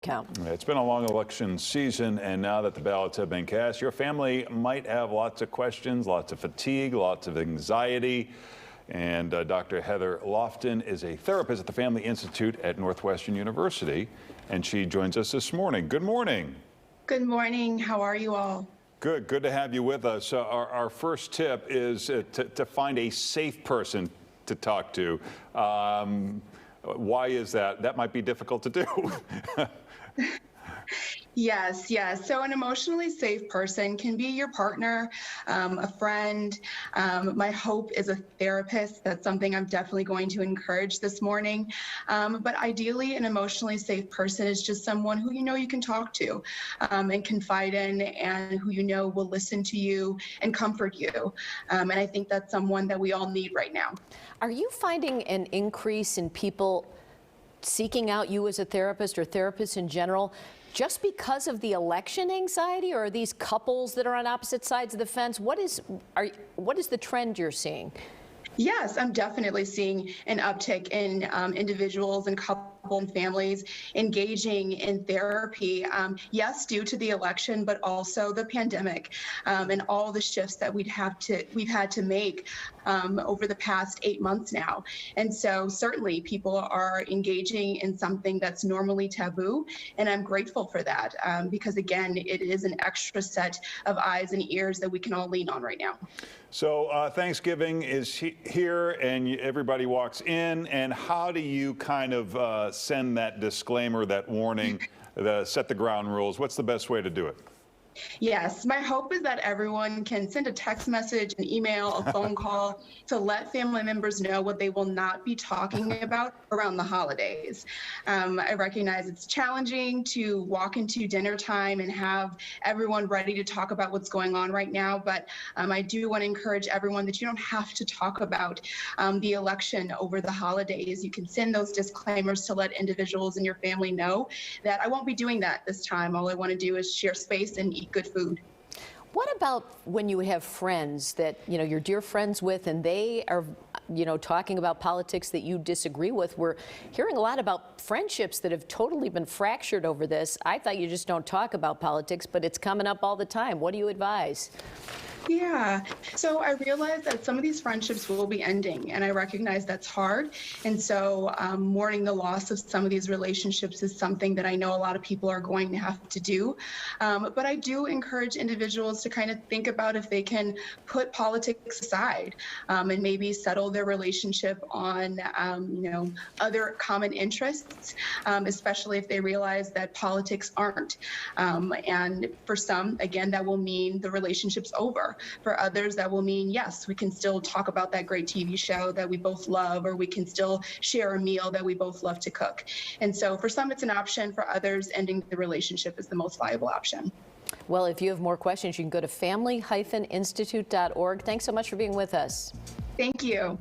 count. It's been a long election season, and now that the ballots have been cast, your family might have lots of questions, lots of fatigue, lots of anxiety. And Dr. Heather Lofton is a therapist at the Family Institute at Northwestern University, and she joins us this morning. Good morning. Good morning. How are you all? Good to have you with us. Our first tip is to find a safe person to talk to. Why is that? That might be difficult to do. Yes. So an emotionally safe person can be your partner, a friend. My hope is a therapist. That's something I'm definitely going to encourage this morning. But ideally, an emotionally safe person is just someone who you know you can talk to and confide in, and who you know will listen to you and comfort you. And I think that's someone that we all need right now. Are you finding an increase in people seeking out you as a therapist or therapists in general just because of the election anxiety, or are these couples that are on opposite sides of the fence? What is the trend you're seeing? Yes, I'm definitely seeing an uptick in individuals and couples and families engaging in therapy. Yes, due to the election, but also the pandemic and all the shifts that we've had to make over the past 8 months now. And so certainly people are engaging in something that's normally taboo, and I'm grateful for that because again, it is an extra set of eyes and ears that we can all lean on right now. So Thanksgiving is here, and everybody walks in. And how do you kind of send that disclaimer, that warning, set the ground rules? What's the best way to do it? Yes, my hope is that everyone can send a text message, an email, a phone call to let family members know what they will not be talking about around the holidays. I recognize it's challenging to walk into dinner time and have everyone ready to talk about what's going on right now, but I do want to encourage everyone that you don't have to talk about the election over the holidays. You can send those disclaimers to let individuals in your family know that I won't be doing that this time. All I want to do is share space and eat good food. What about when you have friends that, you're dear friends with, and they are, talking about politics that you disagree with? We're hearing a lot about friendships that have totally been fractured over this. I thought you just don't talk about politics, but it's coming up all the time. What do you advise? Yeah, so I realize that some of these friendships will be ending, and I recognize that's hard. And so mourning the loss of some of these relationships is something that I know a lot of people are going to have to do. But I do encourage individuals to kind of think about if they can put politics aside and maybe settle their relationship on, other common interests, especially if they realize that politics aren't. And for some, again, that will mean the relationship's over. For others, that will mean, yes, we can still talk about that great TV show that we both love, or we can still share a meal that we both love to cook. And so for some, it's an option. For others, ending the relationship is the most viable option. Well, if you have more questions, you can go to family-institute.org. Thanks so much for being with us. Thank you.